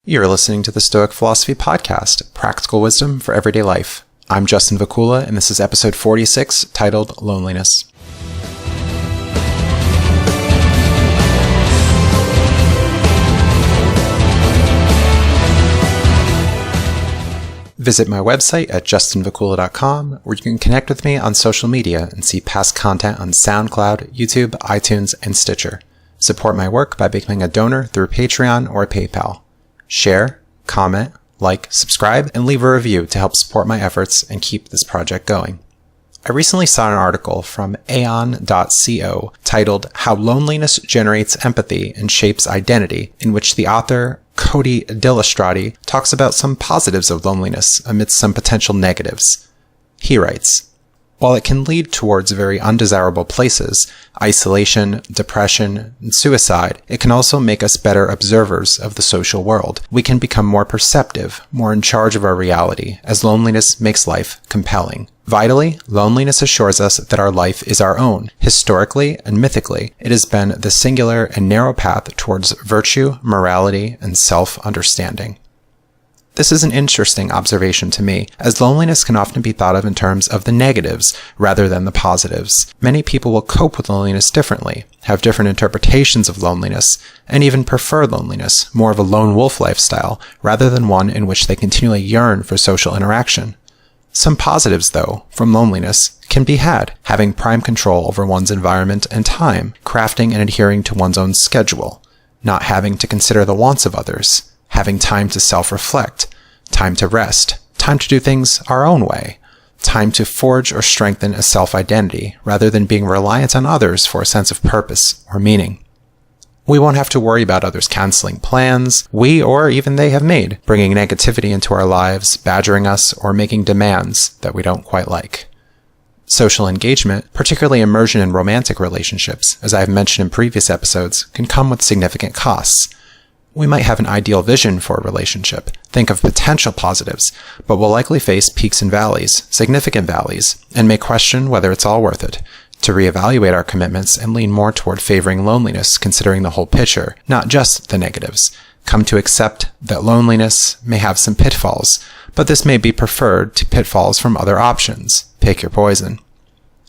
You're listening to the Stoic Philosophy Podcast, practical wisdom for everyday life. I'm Justin Vacula, and this is episode 46, titled Loneliness. Visit my website at justinvacula.com, where you can connect with me on social media and see past content on SoundCloud, YouTube, iTunes, and Stitcher. Support my work by becoming a donor through Patreon or PayPal. Share, comment, like, subscribe, and leave a review to help support my efforts and keep this project going. I recently saw an article from Aeon.co titled How Loneliness Generates Empathy and Shapes Identity, in which the author Cody Dillastrati talks about some positives of loneliness amidst some potential negatives. He writes, while it can lead towards very undesirable places, isolation, depression, and suicide, it can also make us better observers of the social world. We can become more perceptive, more in charge of our reality, as loneliness makes life compelling. Vitally, loneliness assures us that our life is our own. Historically and mythically, it has been the singular and narrow path towards virtue, morality, and self-understanding. This is an interesting observation to me, as loneliness can often be thought of in terms of the negatives rather than the positives. Many people will cope with loneliness differently, have different interpretations of loneliness, and even prefer loneliness, more of a lone wolf lifestyle, rather than one in which they continually yearn for social interaction. Some positives, though, from loneliness can be had: having prime control over one's environment and time, crafting and adhering to one's own schedule, not having to consider the wants of others, having time to self-reflect, time to rest, time to do things our own way, time to forge or strengthen a self-identity rather than being reliant on others for a sense of purpose or meaning. We won't have to worry about others canceling plans we or even they have made, bringing negativity into our lives, badgering us, or making demands that we don't quite like. Social engagement, particularly immersion in romantic relationships, as I have mentioned in previous episodes, can come with significant costs. We might have an ideal vision for a relationship, think of potential positives, but will likely face peaks and valleys, significant valleys, and may question whether it's all worth it. To reevaluate our commitments and lean more toward favoring loneliness, considering the whole picture, not just the negatives. Come to accept that loneliness may have some pitfalls, but this may be preferred to pitfalls from other options. Pick your poison.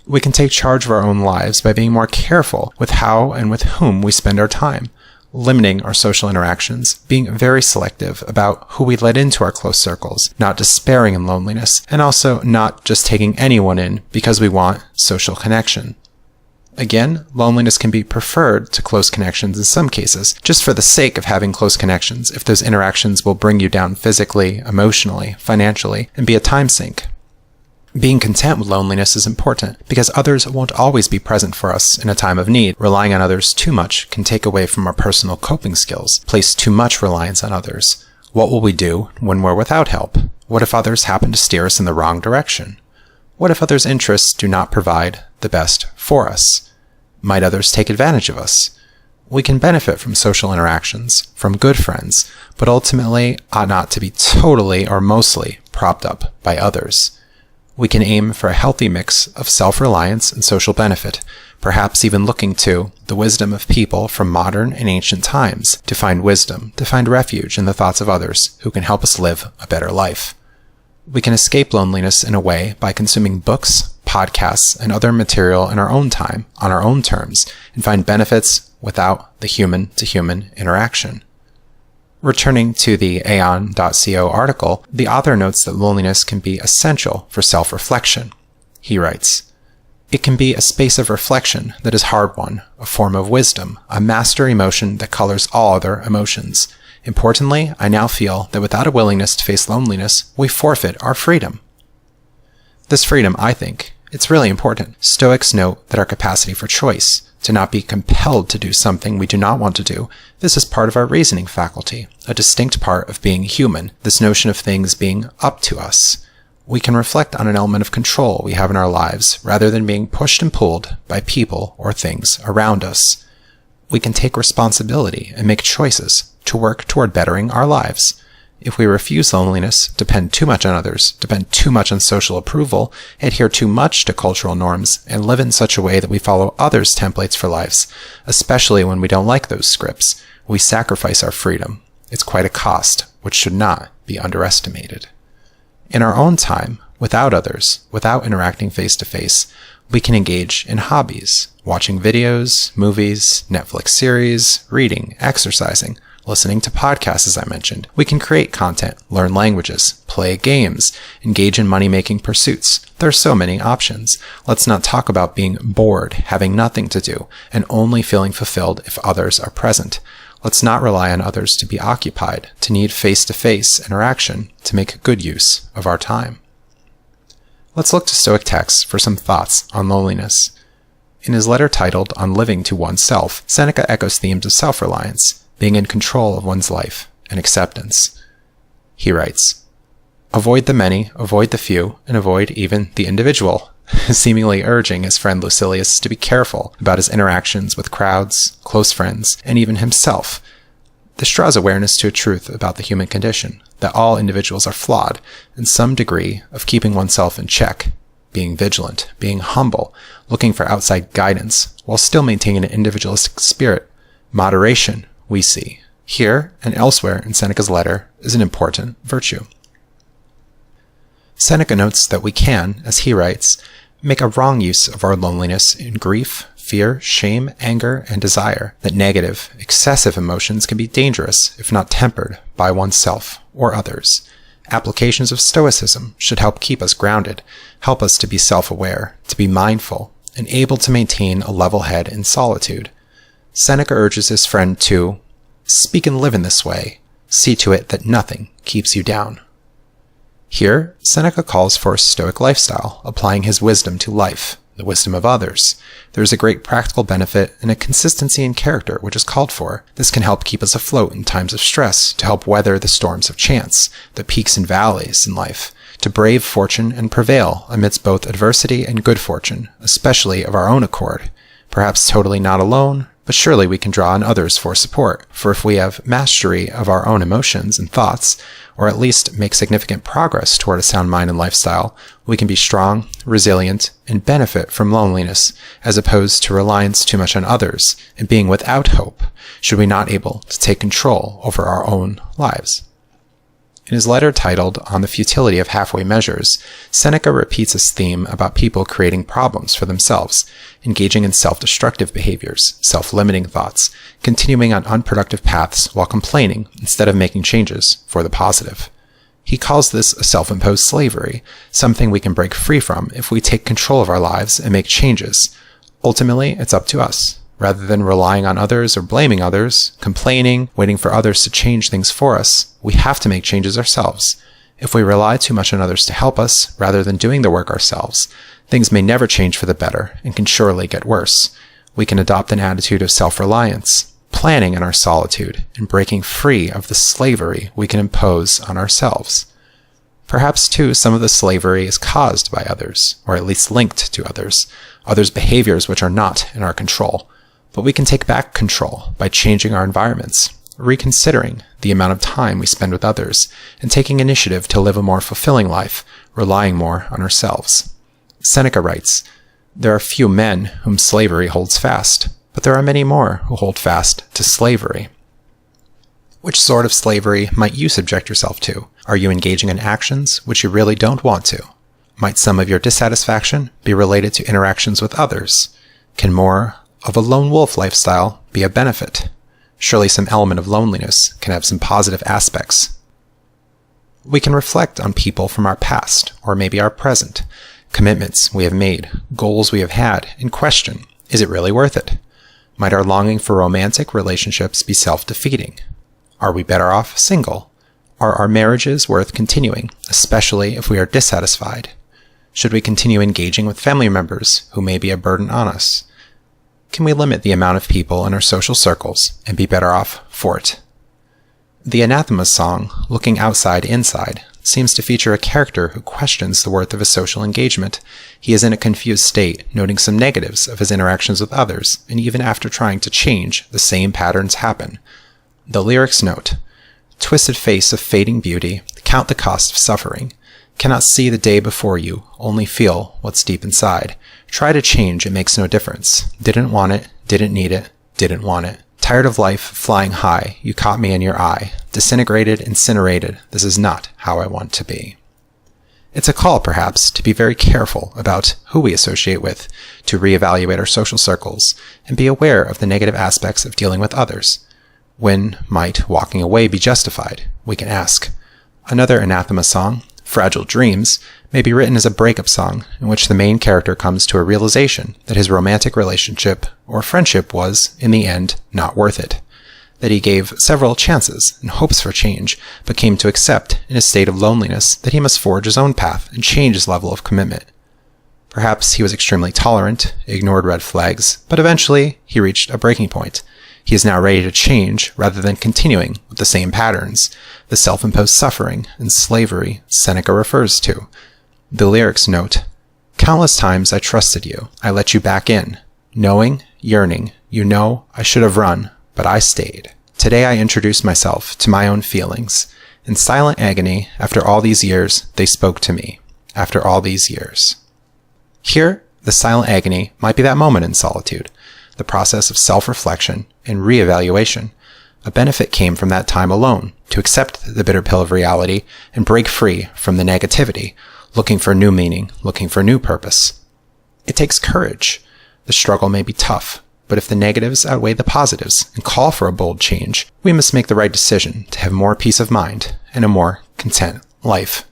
We can take charge of our own lives by being more careful with how and with whom we spend our time, limiting our social interactions, being very selective about who we let into our close circles, not despairing in loneliness, and also not just taking anyone in because we want social connection. Again, loneliness can be preferred to close connections in some cases, just for the sake of having close connections, if those interactions will bring you down physically, emotionally, financially, and be a time sink. Being content with loneliness is important because others won't always be present for us in a time of need. Relying on others too much can take away from our personal coping skills, place too much reliance on others. What will we do when we're without help? What if others happen to steer us in the wrong direction? What if others' interests do not provide the best for us? Might others take advantage of us? We can benefit from social interactions, from good friends, but ultimately ought not to be totally or mostly propped up by others. We can aim for a healthy mix of self-reliance and social benefit, perhaps even looking to the wisdom of people from modern and ancient times to find wisdom, to find refuge in the thoughts of others who can help us live a better life. We can escape loneliness in a way by consuming books, podcasts, and other material in our own time, on our own terms, and find benefits without the human-to-human interaction. Returning to the Aeon.co article, the author notes that loneliness can be essential for self-reflection. He writes, it can be a space of reflection that is hard-won, a form of wisdom, a master emotion that colors all other emotions. Importantly, I now feel that without a willingness to face loneliness, we forfeit our freedom. This freedom, I think, it's really important. Stoics note that our capacity for choice, to not be compelled to do something we do not want to do, this is part of our reasoning faculty, a distinct part of being human, this notion of things being up to us. We can reflect on an element of control we have in our lives, rather than being pushed and pulled by people or things around us. We can take responsibility and make choices to work toward bettering our lives. If we refuse loneliness, depend too much on others, depend too much on social approval, adhere too much to cultural norms, and live in such a way that we follow others' templates for lives, especially when we don't like those scripts, we sacrifice our freedom. It's quite a cost, which should not be underestimated. In our own time, without others, without interacting face-to-face, we can engage in hobbies, watching videos, movies, Netflix series, reading, exercising, listening to podcasts, as I mentioned. We can create content, learn languages, play games, engage in money-making pursuits. There are so many options. Let's not talk about being bored, having nothing to do, and only feeling fulfilled if others are present. Let's not rely on others to be occupied, to need face-to-face interaction to make good use of our time. Let's look to Stoic texts for some thoughts on loneliness. In his letter titled On Living to Oneself, Seneca echoes themes of self-reliance, being in control of one's life, and acceptance. He writes, "Avoid the many, avoid the few, and avoid even the individual," seemingly urging his friend Lucilius to be careful about his interactions with crowds, close friends, and even himself. This draws awareness to a truth about the human condition, that all individuals are flawed, and some degree of keeping oneself in check, being vigilant, being humble, looking for outside guidance, while still maintaining an individualistic spirit. Moderation, we see, here and elsewhere in Seneca's letter, is an important virtue. Seneca notes that we can, as he writes, make a wrong use of our loneliness in grief, fear, shame, anger, and desire, that negative, excessive emotions can be dangerous if not tempered by oneself or others. Applications of Stoicism should help keep us grounded, help us to be self-aware, to be mindful, and able to maintain a level head in solitude. Seneca urges his friend to speak and live in this way. See to it that nothing keeps you down. Here, Seneca calls for a Stoic lifestyle, applying his wisdom to life, the wisdom of others. There is a great practical benefit and a consistency in character which is called for. This can help keep us afloat in times of stress, to help weather the storms of chance, the peaks and valleys in life, to brave fortune and prevail amidst both adversity and good fortune, especially of our own accord. Perhaps totally not alone, but surely we can draw on others for support, for if we have mastery of our own emotions and thoughts, or at least make significant progress toward a sound mind and lifestyle, we can be strong, resilient, and benefit from loneliness, as opposed to reliance too much on others and being without hope, should we not able to take control over our own lives. In his letter titled On the Futility of Halfway Measures, Seneca repeats his theme about people creating problems for themselves, engaging in self-destructive behaviors, self-limiting thoughts, continuing on unproductive paths while complaining instead of making changes for the positive. He calls this a self-imposed slavery, something we can break free from if we take control of our lives and make changes. Ultimately, it's up to us. Rather than relying on others or blaming others, complaining, waiting for others to change things for us, we have to make changes ourselves. If we rely too much on others to help us, rather than doing the work ourselves, things may never change for the better and can surely get worse. We can adopt an attitude of self-reliance, planning in our solitude, and breaking free of the slavery we can impose on ourselves. Perhaps, too, some of the slavery is caused by others, or at least linked to others' behaviors which are not in our control. But we can take back control by changing our environments, reconsidering the amount of time we spend with others, and taking initiative to live a more fulfilling life, relying more on ourselves. Seneca writes, "There are few men whom slavery holds fast, but there are many more who hold fast to slavery." Which sort of slavery might you subject yourself to? Are you engaging in actions which you really don't want to? Might some of your dissatisfaction be related to interactions with others? Can more of a lone wolf lifestyle be a benefit? Surely some element of loneliness can have some positive aspects. We can reflect on people from our past, or maybe our present, commitments we have made, goals we have had, and question, is it really worth it? Might our longing for romantic relationships be self-defeating? Are we better off single? Are our marriages worth continuing, especially if we are dissatisfied? Should we continue engaging with family members who may be a burden on us? Can we limit the amount of people in our social circles and be better off for it? The Anathema song, Looking Outside Inside, seems to feature a character who questions the worth of his social engagement. He is in a confused state, noting some negatives of his interactions with others, and even after trying to change, the same patterns happen. The lyrics note, "Twisted face of fading beauty, count the cost of suffering. Cannot see the day before you, only feel what's deep inside. Try to change, it makes no difference. Didn't want it, didn't need it, didn't want it, Tired of life, flying high, you caught me in your eye. Disintegrated, incinerated, this is not how I want to be. It's a call, perhaps, to be very careful about who we associate with, to reevaluate our social circles, and be aware of the negative aspects of dealing with others. When might walking away be justified? We can ask. Another anathema song, Fragile Dreams, may be written as a breakup song in which the main character comes to a realization that his romantic relationship or friendship was, in the end, not worth it. That he gave several chances and hopes for change, but came to accept, in a state of loneliness, that he must forge his own path and change his level of commitment. Perhaps he was extremely tolerant, ignored red flags, but eventually he reached a breaking point. He is now ready to change rather than continuing with the same patterns, the self-imposed suffering and slavery Seneca refers to. The lyrics note, "Countless times I trusted you, I let you back in. Knowing, yearning, you know, I should have run, but I stayed. Today I introduce myself to my own feelings. In silent agony, after all these years, they spoke to me. After all these years." Here, the silent agony might be that moment in solitude, the process of self-reflection and re-evaluation. A benefit came from that time alone, to accept the bitter pill of reality and break free from the negativity, looking for new meaning, looking for new purpose. It takes courage. The struggle may be tough, but if the negatives outweigh the positives and call for a bold change, we must make the right decision to have more peace of mind and a more content life.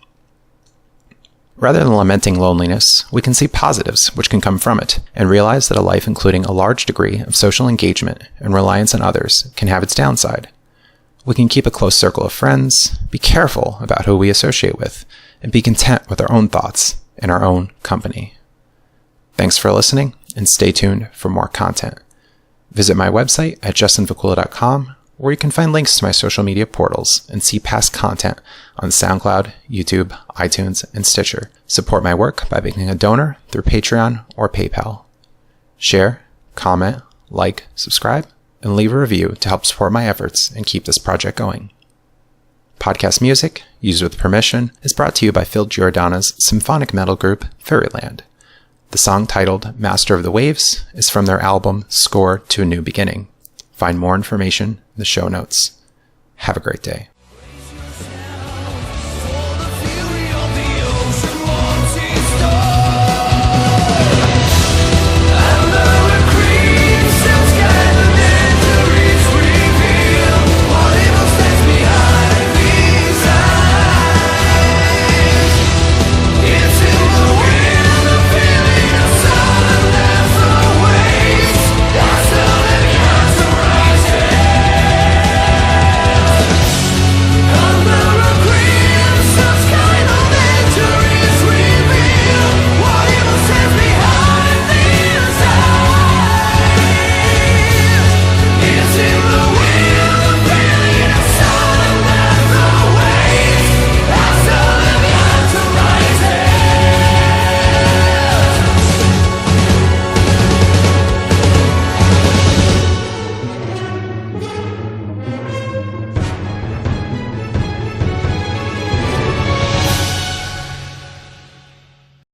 Rather than lamenting loneliness, we can see positives which can come from it, and realize that a life including a large degree of social engagement and reliance on others can have its downside. We can keep a close circle of friends, be careful about who we associate with, and be content with our own thoughts and our own company. Thanks for listening, and stay tuned for more content. Visit my website at justinvacula.com, where you can find links to my social media portals and see past content on SoundCloud, YouTube, iTunes, and Stitcher. Support my work by becoming a donor through Patreon or PayPal. Share, comment, like, subscribe, and leave a review to help support my efforts and keep this project going. Podcast music, used with permission, is brought to you by Phil Giordano's symphonic metal group, Fairyland. The song titled Master of the Waves is from their album Score to a New Beginning. Find more information in the show notes. Have a great day.